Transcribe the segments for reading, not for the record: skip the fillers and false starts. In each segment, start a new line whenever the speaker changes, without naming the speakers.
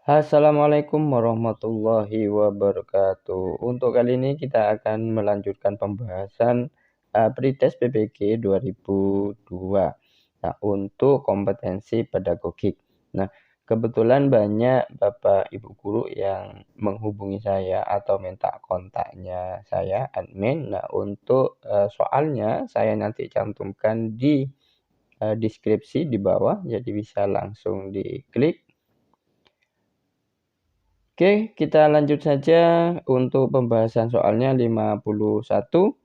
Assalamualaikum warahmatullahi wabarakatuh. Untuk kali ini kita akan melanjutkan pembahasan pretest PPG 2002. Nah, untuk kompetensi pedagogik. Nah, kebetulan banyak Bapak Ibu guru yang menghubungi saya atau minta kontaknya saya admin. Nah, untuk soalnya saya nanti cantumkan di deskripsi di bawah, jadi bisa langsung diklik. Oke, kita lanjut saja untuk pembahasan soalnya 51.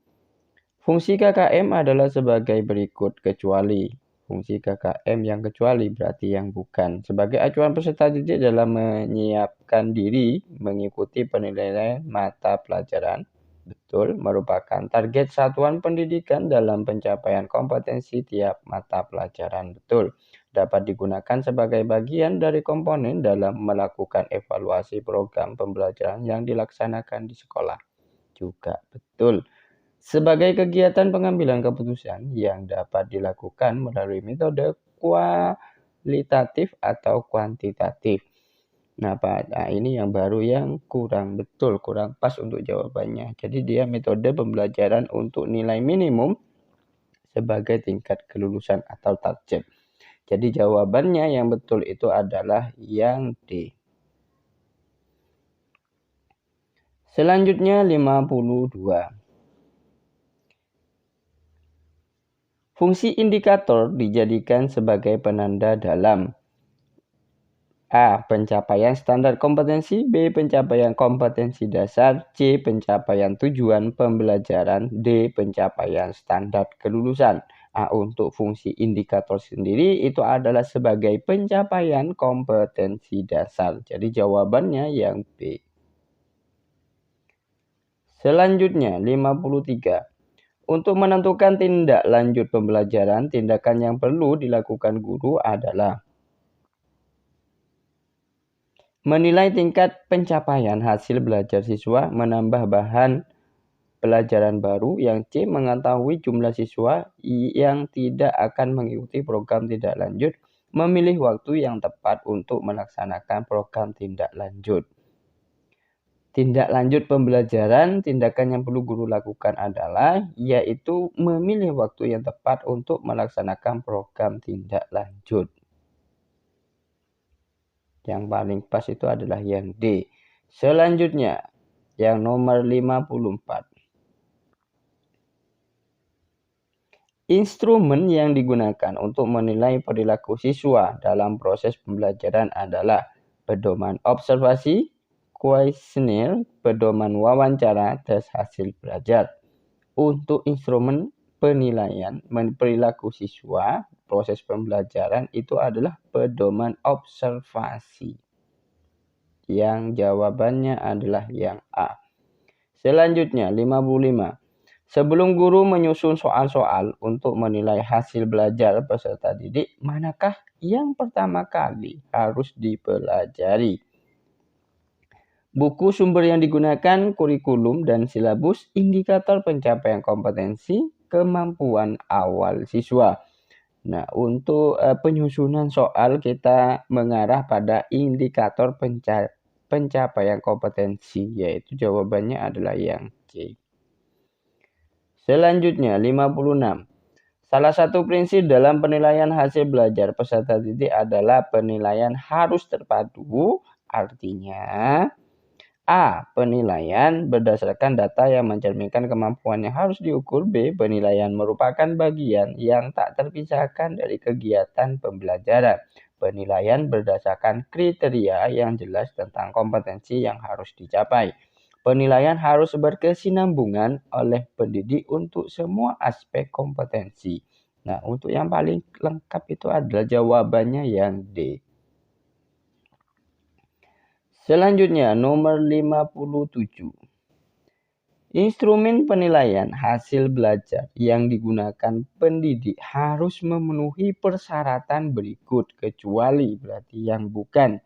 Fungsi KKM adalah sebagai berikut kecuali. Fungsi KKM yang kecuali berarti yang bukan. Sebagai acuan peserta didik dalam menyiapkan diri mengikuti penilaian mata pelajaran. Betul, merupakan target satuan pendidikan dalam pencapaian kompetensi tiap mata pelajaran. Betul, dapat digunakan sebagai bagian dari komponen dalam melakukan evaluasi program pembelajaran yang dilaksanakan di sekolah. Juga betul, sebagai kegiatan pengambilan keputusan yang dapat dilakukan melalui metode kualitatif atau kuantitatif. Nah, ini yang baru yang kurang betul, kurang pas untuk jawabannya. Jadi dia metode pembelajaran untuk nilai minimum sebagai tingkat kelulusan atau target. Jadi jawabannya yang betul itu adalah yang D. Selanjutnya 52. Fungsi indikator dijadikan sebagai penanda dalam A. Pencapaian standar kompetensi. B. Pencapaian kompetensi dasar. C. Pencapaian tujuan pembelajaran. D. Pencapaian standar kelulusan. Untuk fungsi indikator sendiri itu adalah sebagai pencapaian kompetensi dasar. Jadi jawabannya yang B. Selanjutnya 53. Untuk menentukan tindak lanjut pembelajaran, tindakan yang perlu dilakukan guru adalah menilai tingkat pencapaian hasil belajar siswa, menambah bahan pelajaran baru. Yang C. Mengetahui jumlah siswa yang tidak akan mengikuti program tindak lanjut, memilih waktu yang tepat untuk melaksanakan program tindak lanjut. Tindak lanjut pembelajaran, tindakan yang perlu guru lakukan adalah yaitu memilih waktu yang tepat untuk melaksanakan program tindak lanjut. Yang paling pas itu adalah yang D. Selanjutnya, yang nomor 54. Instrumen yang digunakan untuk menilai perilaku siswa dalam proses pembelajaran adalah pedoman observasi, kuesioner, pedoman wawancara, tes hasil belajar. Untuk instrumen penilaian perilaku siswa proses pembelajaran itu adalah pedoman observasi. Yang jawabannya adalah yang A. Selanjutnya 55. Sebelum guru menyusun soal-soal untuk menilai hasil belajar peserta didik, manakah yang pertama kali harus dipelajari? Buku sumber yang digunakan, kurikulum dan silabus, indikator pencapaian kompetensi, kemampuan awal siswa. Nah, untuk penyusunan soal kita mengarah pada indikator pencapaian kompetensi, yaitu jawabannya adalah yang C. Selanjutnya 56. Salah satu prinsip dalam penilaian hasil belajar peserta didik adalah penilaian harus terpadu, artinya A. Penilaian berdasarkan data yang mencerminkan kemampuan yang harus diukur. B. Penilaian merupakan bagian yang tak terpisahkan dari kegiatan pembelajaran. Penilaian berdasarkan kriteria yang jelas tentang kompetensi yang harus dicapai. Penilaian harus berkesinambungan oleh pendidik untuk semua aspek kompetensi. Nah, untuk yang paling lengkap itu adalah jawabannya yang D. Selanjutnya, nomor 57. Instrumen penilaian hasil belajar yang digunakan pendidik harus memenuhi persyaratan berikut, kecuali berarti yang bukan.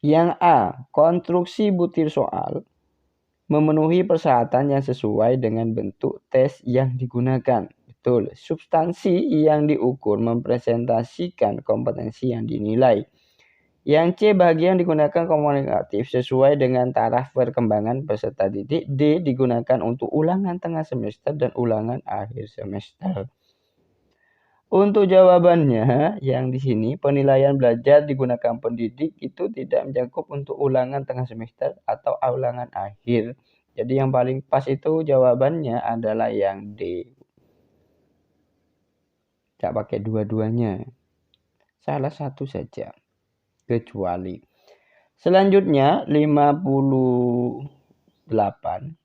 Yang A. Konstruksi butir soal memenuhi persyaratan yang sesuai dengan bentuk tes yang digunakan. Betul, substansi yang diukur mempresentasikan kompetensi yang dinilai. Yang C, bagian digunakan komunikatif sesuai dengan taraf perkembangan peserta didik. D, digunakan untuk ulangan tengah semester dan ulangan akhir semester. Untuk jawabannya, yang di sini penilaian belajar digunakan pendidik itu tidak mencakup untuk ulangan tengah semester atau ulangan akhir. Jadi yang paling pas itu jawabannya adalah yang D. Tidak pakai dua-duanya. Salah satu saja. Kecuali. Selanjutnya 58.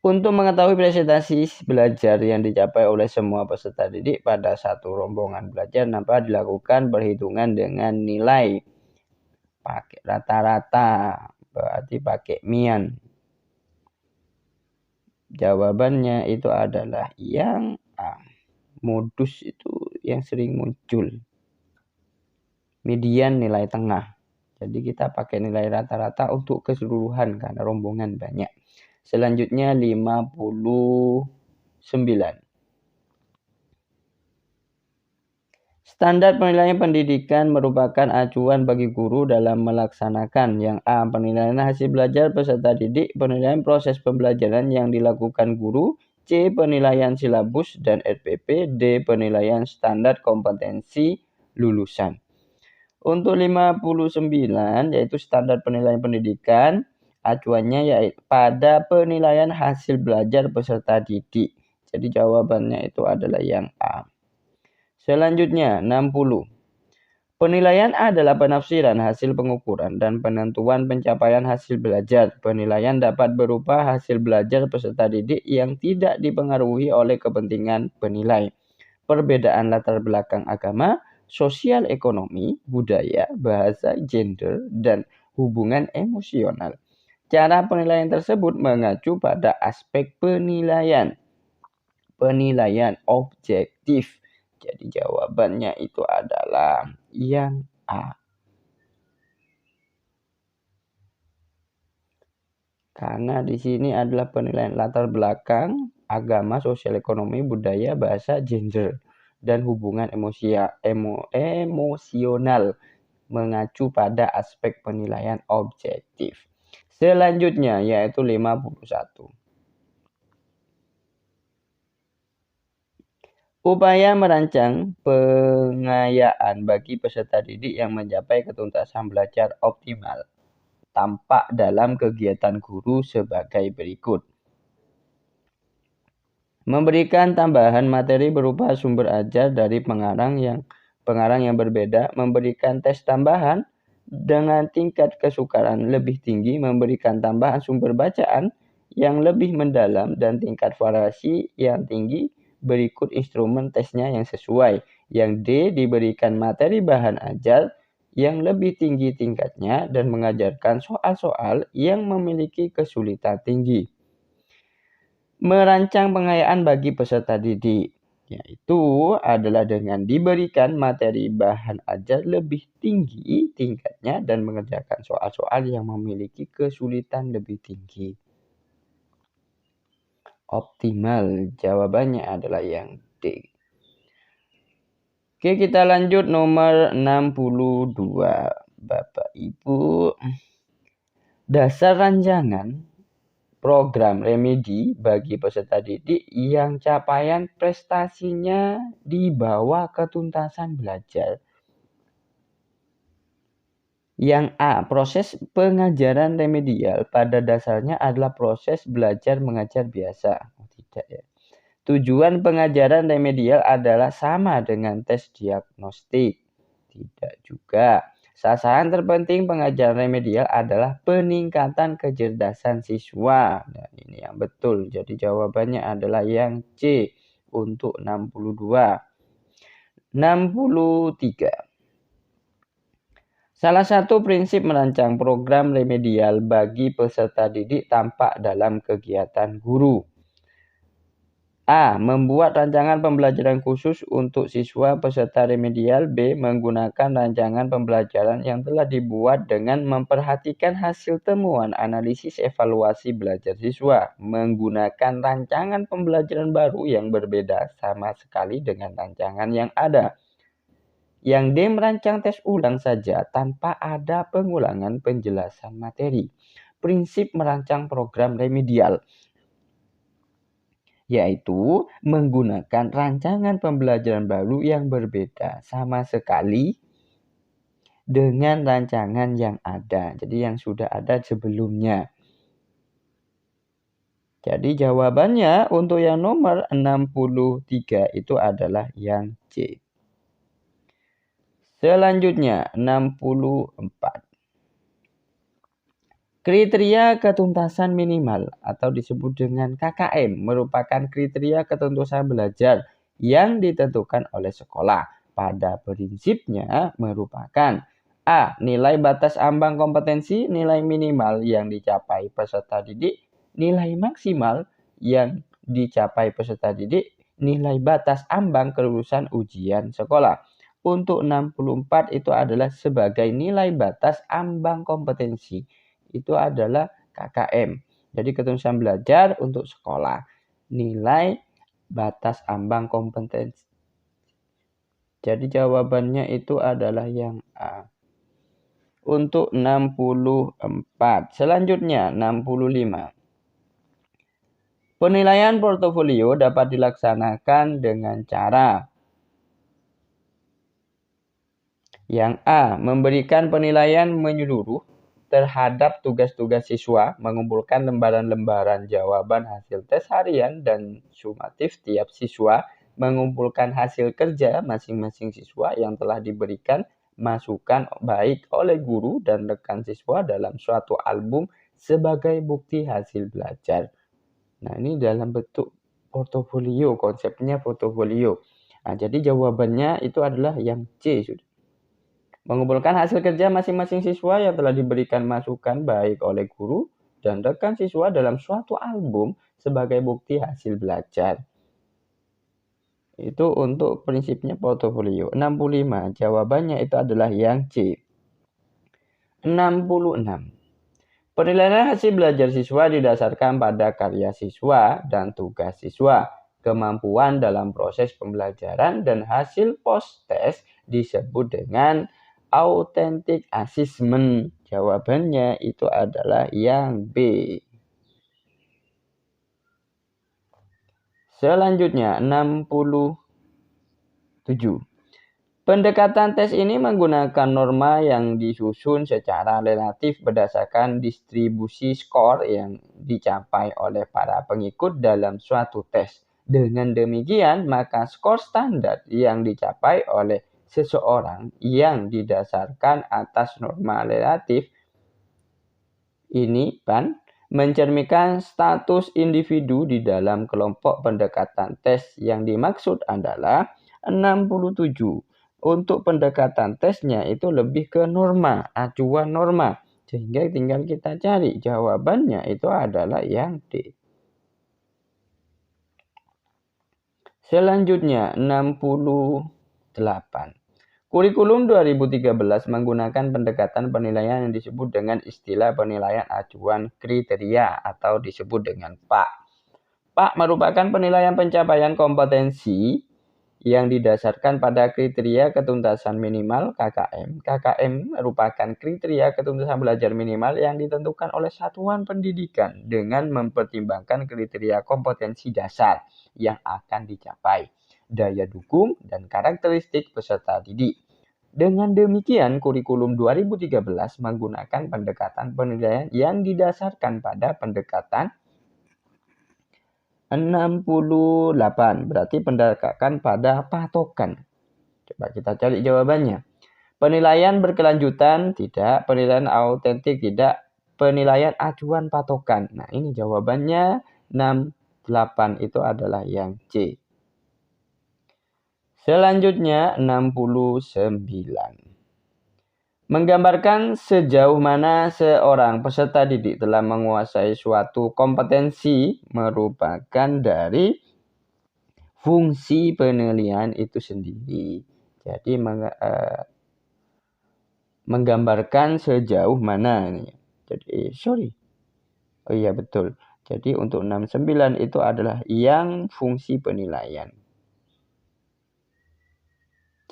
Untuk mengetahui presentasi belajar yang dicapai oleh semua peserta didik pada satu rombongan belajar dapat dilakukan perhitungan dengan nilai pakai rata-rata, berarti pakai mian. Jawabannya itu adalah yang A. Modus itu yang sering muncul. Median nilai tengah. Jadi kita pakai nilai rata-rata untuk keseluruhan karena rombongan banyak. Selanjutnya 59. Standar penilaian pendidikan merupakan acuan bagi guru dalam melaksanakan. Yang A. Penilaian hasil belajar peserta didik. Penilaian proses pembelajaran yang dilakukan guru. C. Penilaian silabus dan RPP. D. Penilaian standar kompetensi lulusan. Untuk 59 yaitu standar penilaian pendidikan. Acuannya yaitu pada penilaian hasil belajar peserta didik. Jadi jawabannya itu adalah yang A. Selanjutnya 60. Penilaian adalah penafsiran hasil pengukuran dan penentuan pencapaian hasil belajar. Penilaian dapat berupa hasil belajar peserta didik yang tidak dipengaruhi oleh kepentingan penilai, perbedaan latar belakang agama, sosial ekonomi, budaya, bahasa, gender, dan hubungan emosional. Cara penilaian tersebut mengacu pada aspek penilaian objektif. Jadi jawabannya itu adalah yang A. Karena di sini adalah penilaian latar belakang, agama, sosial ekonomi, budaya, bahasa, gender, dan hubungan emosional mengacu pada aspek penilaian objektif. Selanjutnya yaitu 51. Upaya merancang pengayaan bagi peserta didik yang mencapai ketuntasan belajar optimal tampak dalam kegiatan guru sebagai berikut. Memberikan tambahan materi berupa sumber ajar dari pengarang yang berbeda, memberikan tes tambahan dengan tingkat kesukaran lebih tinggi, memberikan tambahan sumber bacaan yang lebih mendalam dan tingkat variasi yang tinggi. Berikut instrumen tesnya yang sesuai. Yang D, diberikan materi bahan ajar yang lebih tinggi tingkatnya dan mengajarkan soal-soal yang memiliki kesulitan tinggi. Merancang pengayaan bagi peserta didik, yaitu adalah dengan diberikan materi bahan ajar lebih tinggi tingkatnya dan mengerjakan soal-soal yang memiliki kesulitan lebih tinggi. Optimal, jawabannya adalah yang D. Oke, kita lanjut nomor 62. Bapak Ibu, dasar rancangan program remedi bagi peserta didik yang capaian prestasinya di bawah ketuntasan belajar. Yang A, proses pengajaran remedial pada dasarnya adalah proses belajar mengajar biasa. Tidak ya. Tujuan pengajaran remedial adalah sama dengan tes diagnostik. Tidak juga. Sasaran terpenting pengajaran remedial adalah peningkatan kecerdasan siswa. Nah, ini yang betul. Jadi jawabannya adalah yang C untuk 62. 63. Salah satu prinsip merancang program remedial bagi peserta didik tampak dalam kegiatan guru. A. Membuat rancangan pembelajaran khusus untuk siswa peserta remedial. B. Menggunakan rancangan pembelajaran yang telah dibuat dengan memperhatikan hasil temuan analisis evaluasi belajar siswa. Menggunakan rancangan pembelajaran baru yang berbeda sama sekali dengan rancangan yang ada. Yang D merancang tes ulang saja tanpa ada pengulangan penjelasan materi. Prinsip merancang program remedial, yaitu menggunakan rancangan pembelajaran baru yang berbeda sama sekali dengan rancangan yang ada. Jadi yang sudah ada sebelumnya. Jadi jawabannya untuk yang nomor 63 itu adalah yang C. Selanjutnya 64. Kriteria ketuntasan minimal atau disebut dengan KKM merupakan kriteria ketuntasan belajar yang ditentukan oleh sekolah. Pada prinsipnya merupakan A. Nilai batas ambang kompetensi, nilai minimal yang dicapai peserta didik, nilai maksimal yang dicapai peserta didik, nilai batas ambang kelulusan ujian sekolah. Untuk 64 itu adalah sebagai nilai batas ambang kompetensi. Itu adalah KKM. Jadi ketuntasan belajar untuk sekolah. Nilai batas ambang kompetensi. Jadi jawabannya itu adalah yang A. Untuk 64. Selanjutnya 65. Penilaian portofolio dapat dilaksanakan dengan cara yang A. Memberikan penilaian menyeluruh terhadap tugas-tugas siswa, mengumpulkan lembaran-lembaran jawaban hasil tes harian dan sumatif tiap siswa, mengumpulkan hasil kerja masing-masing siswa yang telah diberikan masukan baik oleh guru dan rekan siswa dalam suatu album sebagai bukti hasil belajar. Nah, ini dalam bentuk portofolio, konsepnya portofolio. Nah, jadi jawabannya itu adalah yang C sudah. Mengumpulkan hasil kerja masing-masing siswa yang telah diberikan masukan baik oleh guru dan rekan siswa dalam suatu album sebagai bukti hasil belajar. Itu untuk prinsipnya portofolio. 65. Jawabannya itu adalah yang C. 66. Penilaian hasil belajar siswa didasarkan pada karya siswa dan tugas siswa. Kemampuan dalam proses pembelajaran dan hasil post-test disebut dengan authentic assessment. Jawabannya itu adalah yang B. Selanjutnya 67. Pendekatan tes ini menggunakan norma yang disusun secara relatif berdasarkan distribusi skor yang dicapai oleh para pengikut dalam suatu tes. Dengan demikian, maka skor standar yang dicapai oleh seseorang yang didasarkan atas norma relatif ini mencerminkan status individu di dalam kelompok pendekatan tes yang dimaksud adalah 67. Untuk pendekatan tesnya itu lebih ke norma, acuan norma. Sehingga tinggal kita cari jawabannya itu adalah yang D. Selanjutnya 68. Kurikulum 2013 menggunakan pendekatan penilaian yang disebut dengan istilah penilaian acuan kriteria atau disebut dengan PAK. PAK merupakan penilaian pencapaian kompetensi yang didasarkan pada kriteria ketuntasan minimal KKM. KKM merupakan kriteria ketuntasan belajar minimal yang ditentukan oleh satuan pendidikan dengan mempertimbangkan kriteria kompetensi dasar yang akan dicapai, daya dukung, dan karakteristik peserta didik. Dengan demikian, kurikulum 2013 menggunakan pendekatan penilaian yang didasarkan pada pendekatan 68. Berarti pendekatan pada patokan. Coba kita cari jawabannya. Penilaian berkelanjutan tidak, penilaian autentik tidak, penilaian acuan patokan. Nah, ini jawabannya 68 itu adalah yang C. Selanjutnya 69. Menggambarkan sejauh mana seorang peserta didik telah menguasai suatu kompetensi merupakan dari fungsi penilaian itu sendiri. Jadi menggambarkan sejauh mana ini. Jadi Oh iya betul. Jadi untuk 69 itu adalah yang fungsi penilaian.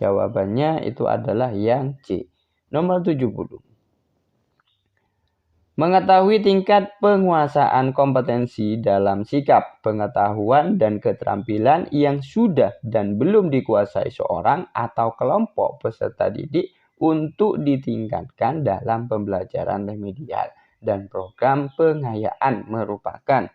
Jawabannya itu adalah yang C. Nomor 70. Mengetahui tingkat penguasaan kompetensi dalam sikap, pengetahuan, dan keterampilan yang sudah dan belum dikuasai seorang atau kelompok peserta didik untuk ditingkatkan dalam pembelajaran remedial dan program pengayaan merupakan.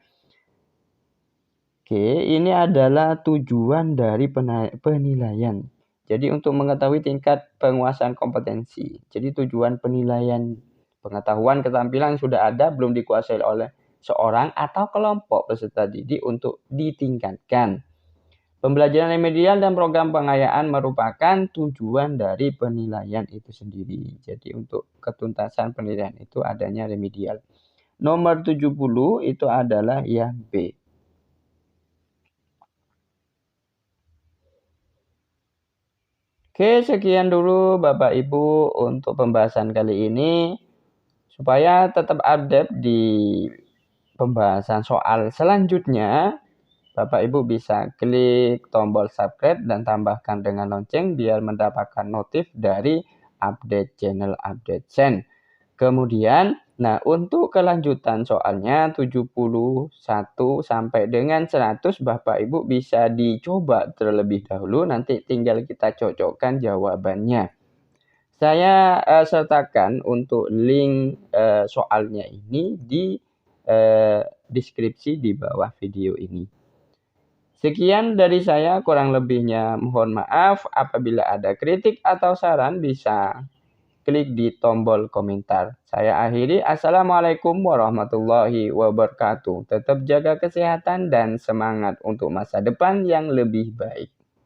Oke, ini adalah tujuan dari penilaian. Jadi untuk mengetahui tingkat penguasaan kompetensi. Jadi tujuan penilaian pengetahuan keterampilan yang sudah ada belum dikuasai oleh seorang atau kelompok peserta didik untuk ditingkatkan. Pembelajaran remedial dan program pengayaan merupakan tujuan dari penilaian itu sendiri. Jadi untuk ketuntasan penilaian itu adanya remedial. Nomor 70 itu adalah yang B. Oke, sekian dulu Bapak Ibu untuk pembahasan kali ini. Supaya tetap update di pembahasan soal selanjutnya, Bapak Ibu bisa klik tombol subscribe dan tambahkan dengan lonceng biar mendapatkan notif dari update channel Update Sen. Kemudian, untuk kelanjutan soalnya 71 sampai dengan 100 Bapak Ibu bisa dicoba terlebih dahulu, nanti tinggal kita cocokkan jawabannya. Saya sertakan untuk link soalnya ini di deskripsi di bawah video ini. Sekian dari saya, kurang lebihnya mohon maaf. Apabila ada kritik atau saran bisa klik di tombol komentar. Saya akhiri. Assalamualaikum warahmatullahi wabarakatuh. Tetap jaga kesehatan dan semangat untuk masa depan yang lebih baik.